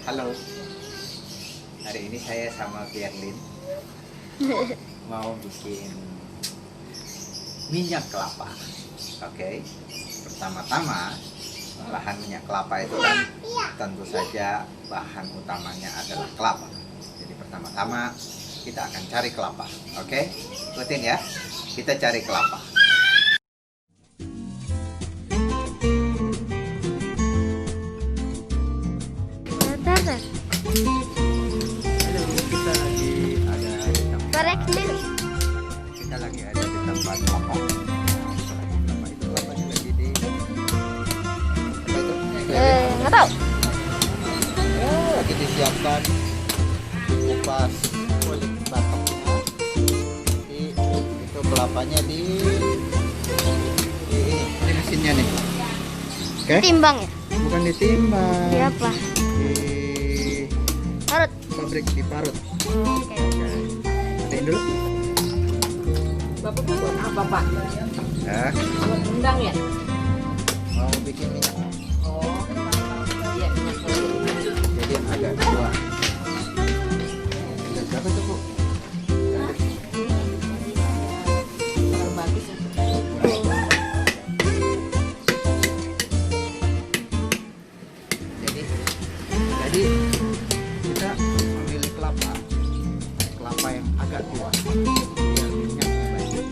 Halo, hari ini saya sama Pierlin mau bikin minyak kelapa. Oke, pertama-tama bahan minyak kelapa itu kan tentu saja bahan utamanya adalah kelapa. Jadi pertama-tama kita akan cari kelapa. Oke, ikutin ya, kita cari kelapa. Kita lagi ada di tempat kelapa. Kelapa itu kelapanya lagi di apa itu? Nggak tahu. Ya, lagi disiapkan kupas kulit batangnya. Nanti itu kelapanya di mesinnya nih. Oke? Timbang ya? Bukan ditimbang. Siapa? Di Parut. pabrik diparut. Oke. Matiin dulu. Bapak buat apa, Pak? Ya, Buat undang ya? mau bikin minyak. Oh, iya, minyak goreng. Jadi yang agak tua. Ada berapa tuh, Bu? Bagus ya. Jadi kita memilih kelapa yang agak tua. Biar minyaknya banyak.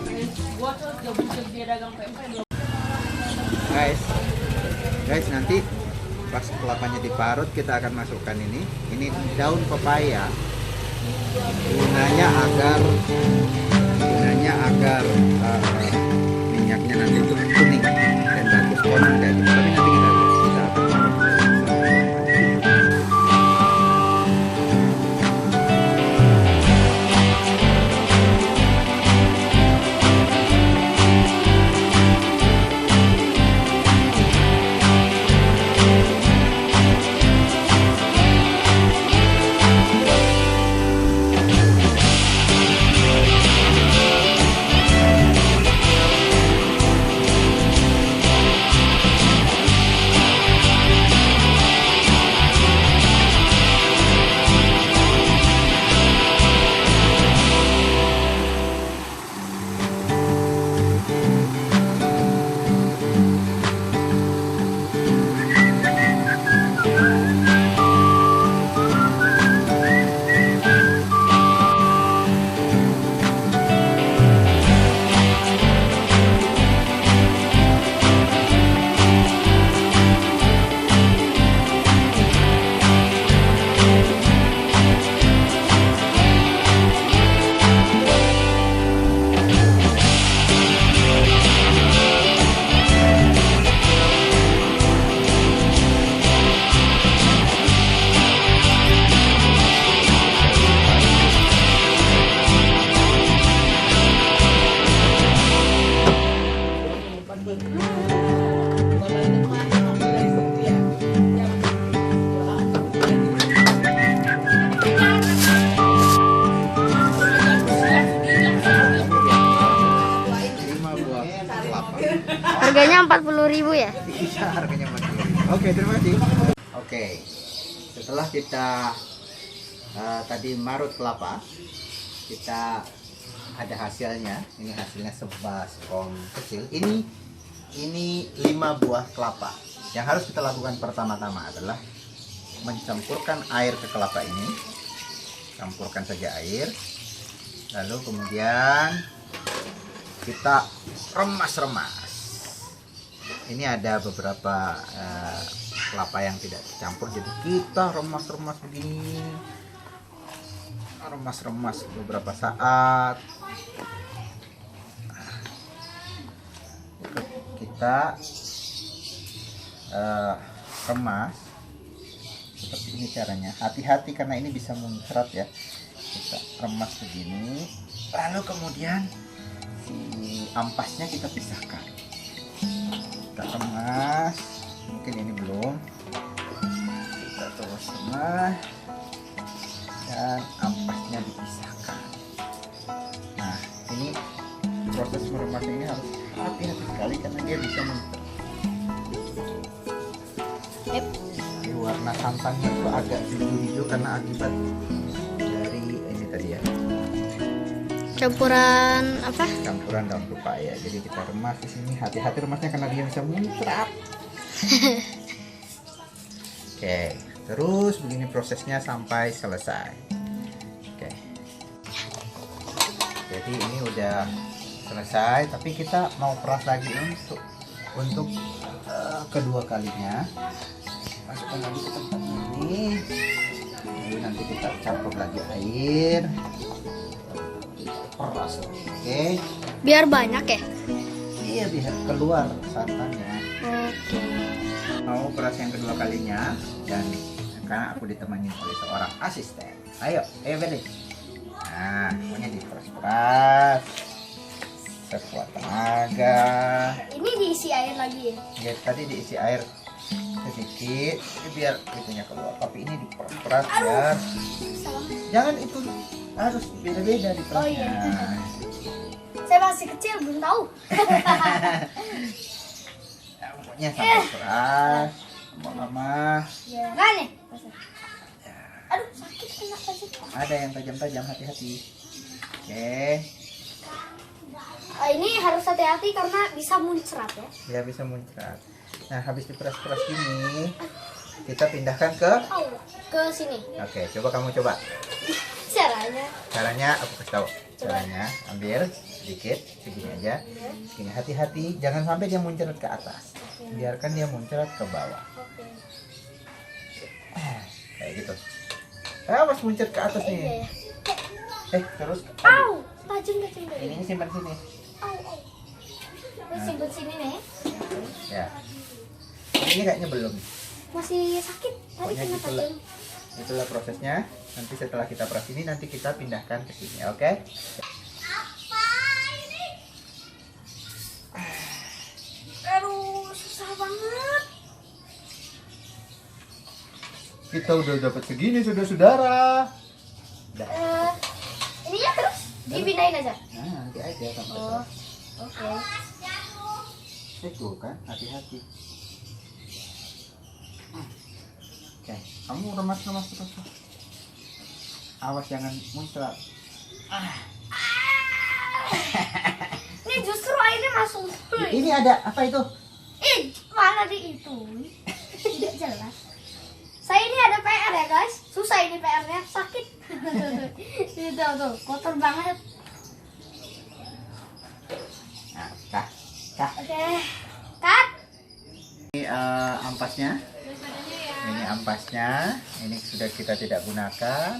Habis kupas kulitnya nanti kemudian guys nanti pas kelapanya diparut kita akan masukkan ini daun pepaya gunanya agar minyaknya nanti itu kuning dan bagus konon kayak gitu. Tapi nanti kita akan Harganya 40.000 ya? Iya, harganya 40.000. Oke, terima kasih. Oke, setelah kita tadi marut kelapa, kita ada hasilnya. Ini hasilnya sebaskom kecil. Ini 5 buah kelapa. Yang harus kita lakukan pertama-tama adalah mencampurkan air ke kelapa ini. Campurkan saja air. Lalu kemudian kita remas-remas. Ini ada beberapa kelapa yang tidak dicampur, jadi kita remas-remas begini, remas-remas beberapa saat. Kita remas seperti ini caranya. Hati-hati karena ini bisa muncrat ya. Kita remas begini, lalu kemudian si ampasnya kita pisahkan. Kita remas, mungkin ini belum, kita terus remas ya, dan ampasnya dipisahkan. Nah, ini proses meremas ini harus hati-hati sekali karena dia bisa muncrat. Yep. Ini warna santannya itu agak hijau-hijau karena akibat dari ini tadi ya, Campuran apa? campuran daun pepaya. Jadi kita remas di sini, hati-hati remasnya karena dia bisa muncrat. Oke, terus begini prosesnya sampai selesai. Oke, jadi ini udah selesai, tapi kita mau peras lagi untuk kedua kalinya. Masukkan lagi ke tempat ini. Jadi nanti kita campur lagi air, peras lagi. Oke, Biar banyak ya? iya biar keluar santannya. Oke. Mau peras yang kedua kalinya, dan karena aku ditemani oleh seorang asisten. Ayo Beli. Nah, pokoknya diperas-peras sekuat tenaga. Ini diisi air lagi ya? Ya, tadi diisi air sedikit biar itunya keluar, tapi ini diperas-peras biar jangan itu harus beda-beda diperasnya. Oh, iya. Saya masih kecil belum tahu. Nah, pokoknya sampai peras lama-lama. Enggak nih. Aduh, sakit kena aja. Ada yang tajam-tajam, hati-hati. Oke, Ini harus hati-hati karena bisa muncrat ya. ya bisa muncrat. Nah, habis diperas-peras ini kita pindahkan ke. Ke sini. Oke, coba kamu coba. Caranya. Caranya aku kasih tahu. Caranya ambil sedikit segini aja. Segini, hati-hati jangan sampai dia muncrat ke atas. Biarkan dia muncrat ke bawah. Oke. Kayak gitu. Awas muncrat ke atas Iya nih. ya. Terus Au, tajam. ini simpan sini. Au. Terus simpen sini nih. Ya. Ini kayaknya belum. Masih sakit. Tadi Pokoknya kena gitulah. tajam. Itulah prosesnya. Nanti setelah kita peras ini nanti kita pindahkan ke sini, oke? Aduh, susah banget. Kita udah dapat segini saudara-saudara. Udah. Ininya terus dipindahin aja. Nah, nanti aja sampai Oh, selesai. oke. Itu kan, hati-hati. Oke, kamu remas-remas terus. Awas jangan muncrat. Ini justru airnya masuk. Ini ada apa itu? Mana di itu? Tidak jelas. Saya ini ada PR ya guys. Susah ini PR-nya, sakit. Itu tuh, kotor banget. Nah, kah. Oke. Cut. Ini ampasnya. Ini ampasnya. Ini sudah kita tidak gunakan.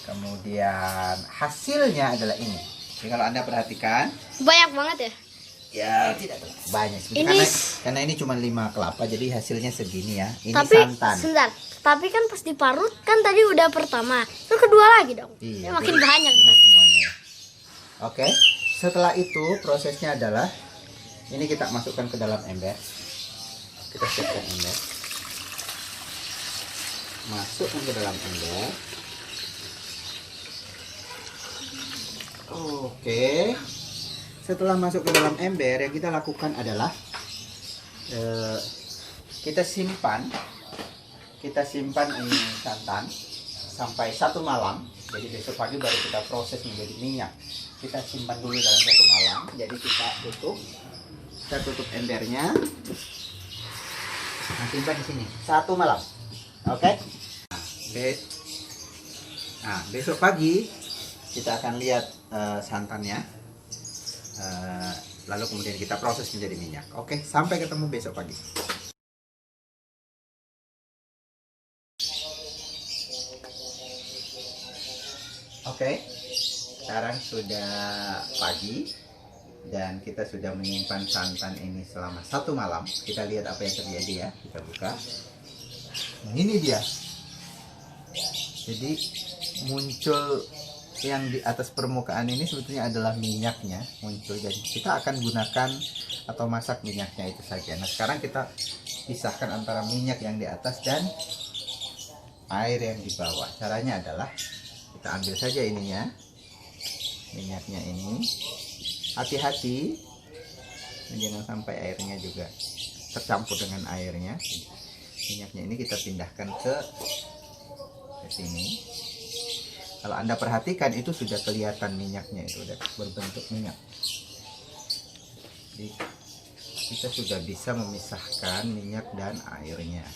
Kemudian hasilnya adalah ini. Jadi kalau Anda perhatikan, Banyak banget ya? ya tidak banyak Ini karena ini cuma 5 kelapa, jadi hasilnya segini ya. Ini tapi santan. sebentar. Tapi kan pas diparut kan tadi udah pertama. Terus kedua lagi dong. Iya, Ini makin jadi banyak ini kan. semuanya. Oke. Setelah itu prosesnya adalah ini kita masukkan ke dalam ember. Kita siapkan ember. Masukkan ke dalam ember. Oke. Setelah masuk ke dalam ember, yang kita lakukan adalah kita simpan ini santan sampai 1 malam. Jadi besok pagi baru kita proses menjadi minyak. Kita simpan dulu dalam 1 malam. Jadi kita tutup embernya. Nah, simpan di sini 1 malam. Oke. Nah, besok pagi kita akan lihat santannya. Lalu kemudian kita proses menjadi minyak. Oke, sampai ketemu besok pagi. Oke, sekarang sudah pagi dan kita sudah menyimpan santan ini selama 1 malam. Kita lihat apa yang terjadi ya. Kita buka. Nah, ini dia. Jadi muncul yang di atas permukaan ini sebetulnya adalah minyaknya muncul. Jadi kita akan gunakan atau masak minyaknya itu saja. Nah, sekarang kita pisahkan antara minyak yang di atas dan air yang di bawah. Caranya adalah Kita ambil saja ininya, minyaknya ini. Hati-hati, jangan sampai airnya juga tercampur dengan airnya. Minyaknya ini kita pindahkan ke sini. Kalau Anda perhatikan itu sudah kelihatan minyaknya, itu sudah berbentuk minyak. Jadi kita sudah bisa memisahkan minyak dan airnya.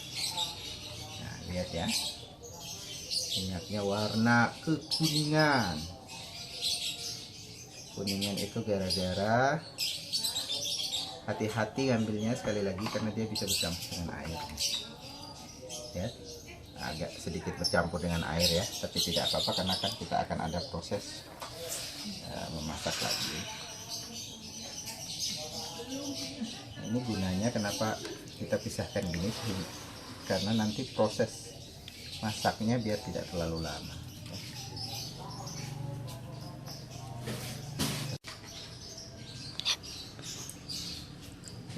Nah, lihat ya, minyaknya warna kekuningan. Kuningan itu gara-gara, hati-hati ngambilnya sekali lagi karena dia bisa bercampur dengan air. Ya, agak sedikit bercampur dengan air ya, tapi tidak apa-apa karena kan kita akan ada proses memasak lagi. Nah, ini gunanya kenapa kita pisahkan gini, karena nanti proses masaknya biar tidak terlalu lama.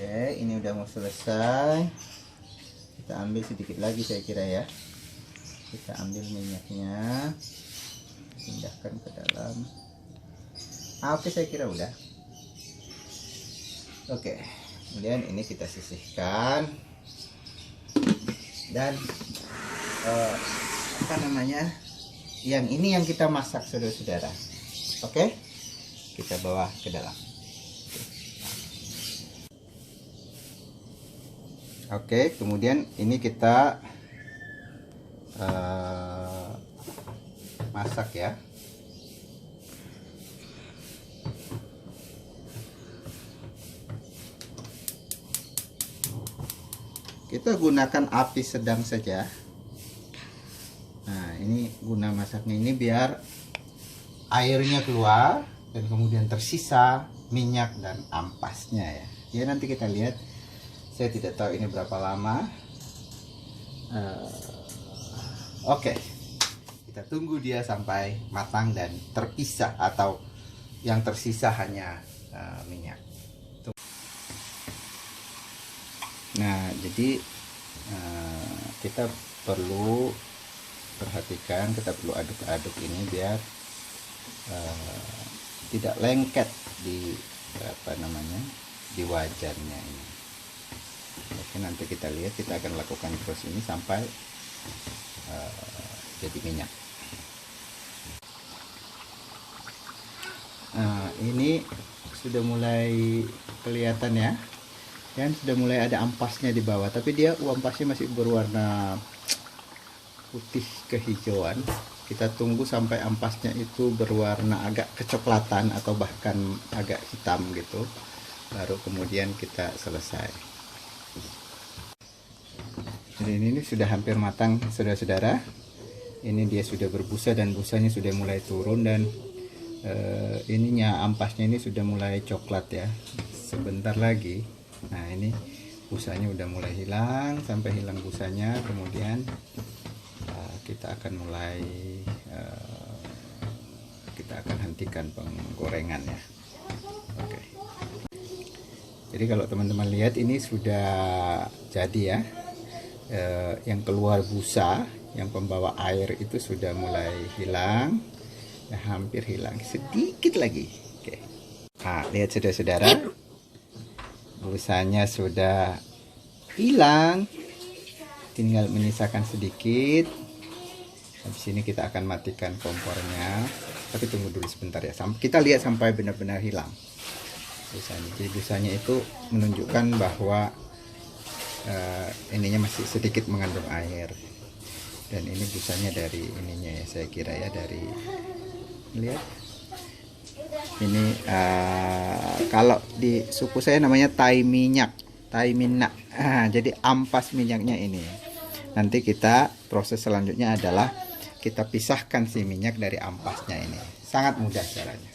Oke, ini udah mau selesai. Kita ambil sedikit lagi saya kira ya. Kita ambil minyaknya, pindahkan ke dalam. Oke, saya kira udah. Oke, kemudian ini kita sisihkan. Dan apa namanya, yang ini yang kita masak saudara-saudara. Oke, kita bawa ke dalam. Oke, kemudian ini kita masak ya. Kita gunakan api sedang saja. Nah, ini guna masaknya ini biar airnya keluar dan kemudian tersisa minyak dan ampasnya ya. Ya, nanti kita lihat. Saya tidak tahu ini berapa lama. Oke, kita tunggu dia sampai matang dan terpisah, atau yang tersisa hanya minyak. Nah, jadi kita perlu perhatikan, kita perlu aduk-aduk ini biar tidak lengket di di wajannya ini. Oke, nanti kita lihat, kita akan lakukan proses ini sampai jadi minyak. Nah, ini sudah mulai kelihatan ya, dan sudah mulai ada ampasnya di bawah, tapi dia ampasnya masih berwarna putih kehijauan. Kita tunggu sampai ampasnya itu berwarna agak kecoklatan atau bahkan agak hitam gitu, baru kemudian kita selesai. Jadi ini sudah hampir matang saudara-saudara. Ini dia sudah berbusa dan busanya sudah mulai turun, dan ininya ampasnya ini sudah mulai coklat ya. Sebentar lagi. Nah, ini busanya udah mulai hilang, sampai hilang busanya, kemudian kita akan mulai kita akan hentikan penggorengan ya. Oke. Jadi kalau teman-teman lihat ini sudah jadi ya. Yang keluar busa, yang pembawa air itu sudah mulai hilang, hampir hilang, sedikit lagi. Oke. Nah, lihat saudara-saudara, busanya sudah hilang, tinggal menyisakan sedikit. Habis ini kita akan matikan kompornya, tapi tunggu dulu sebentar ya. Kita lihat sampai benar-benar hilang busanya. Jadi busanya itu menunjukkan bahwa ininya masih sedikit mengandung air, dan ini busanya dari ininya ya, saya kira ya, dari lihat ini kalau di suku saya namanya tai minyak, tai minyak. Jadi ampas minyaknya ini. Nanti kita proses selanjutnya adalah kita pisahkan si minyak dari ampasnya ini. Sangat mudah caranya.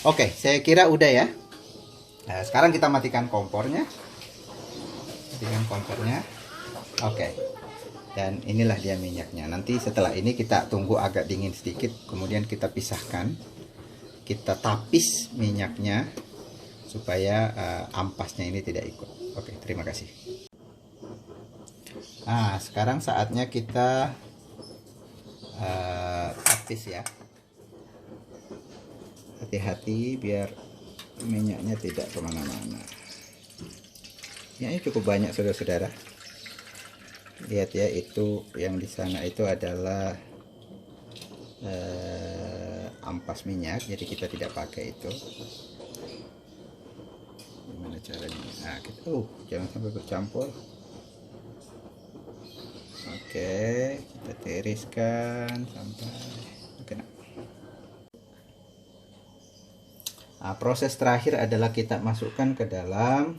Oke, saya kira udah ya. Nah, sekarang kita matikan kompornya. Oke, dan inilah dia minyaknya. Nanti setelah ini kita tunggu agak dingin sedikit, kemudian kita pisahkan, kita tapis minyaknya supaya ampasnya ini tidak ikut. Oke, terima kasih. Nah, sekarang saatnya kita tipis ya. Hati-hati biar minyaknya tidak kemana-mana. Minyaknya cukup banyak saudara-saudara. Lihat ya, itu yang di sana itu adalah ampas minyak, jadi kita tidak pakai itu. Gimana caranya? Nah, kita jangan sampai bercampur. Oke, kita tiriskan sampai kena. Nah, proses terakhir adalah kita masukkan ke dalam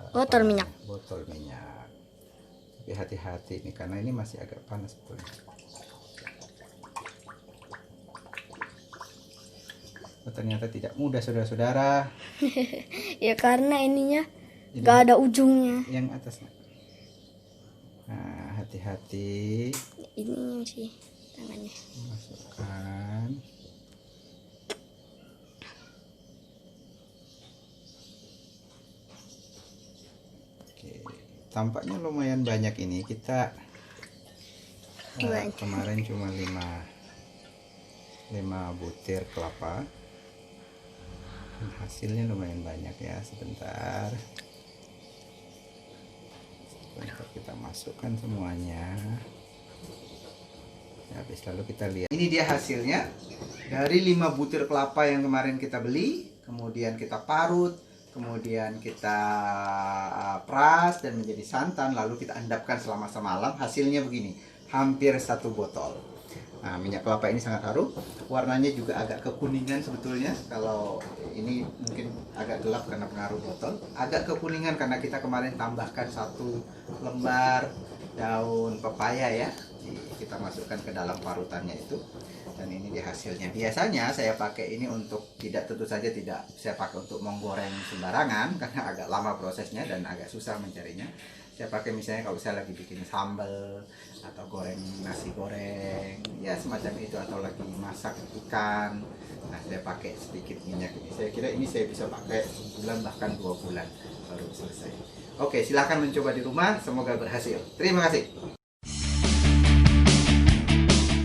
Botol minyak. Botol minyak. Tapi hati-hati nih karena ini masih agak panas sebetulnya. Oh, ternyata tidak mudah saudara-saudara. Ya karena ininya Jadi, gak ada ujungnya. yang atasnya. Nah, hati-hati. Ininya sih tangannya. Masukkan. Oke, tampaknya lumayan banyak ini. Kita kemarin cuma 5 butir kelapa. Hasilnya lumayan banyak ya. Sebentar kita masukkan semuanya. Habis lalu kita lihat. Ini dia hasilnya dari 5 butir kelapa yang kemarin kita beli, kemudian kita parut, kemudian kita peras dan menjadi santan, lalu kita endapkan selama semalam. Hasilnya begini, hampir 1 botol. Nah, minyak kelapa ini sangat harum, warnanya juga agak kekuningan sebetulnya. Kalau ini mungkin agak gelap karena pengaruh botol, agak kekuningan karena kita kemarin tambahkan 1 lembar daun pepaya ya. Kita masukkan ke dalam parutannya itu, dan ini dia hasilnya. Biasanya saya pakai ini untuk tentu saja tidak saya pakai untuk menggoreng sembarangan karena agak lama prosesnya dan agak susah mencarinya. Saya pakai misalnya kalau saya lagi bikin sambal atau goreng nasi goreng ya semacam itu, atau lagi masak ikan. Nah, saya pakai sedikit minyak ini. Saya kira ini saya bisa pakai sebulan bahkan 2 bulan baru selesai. Oke, silahkan mencoba di rumah, semoga berhasil. Terima kasih.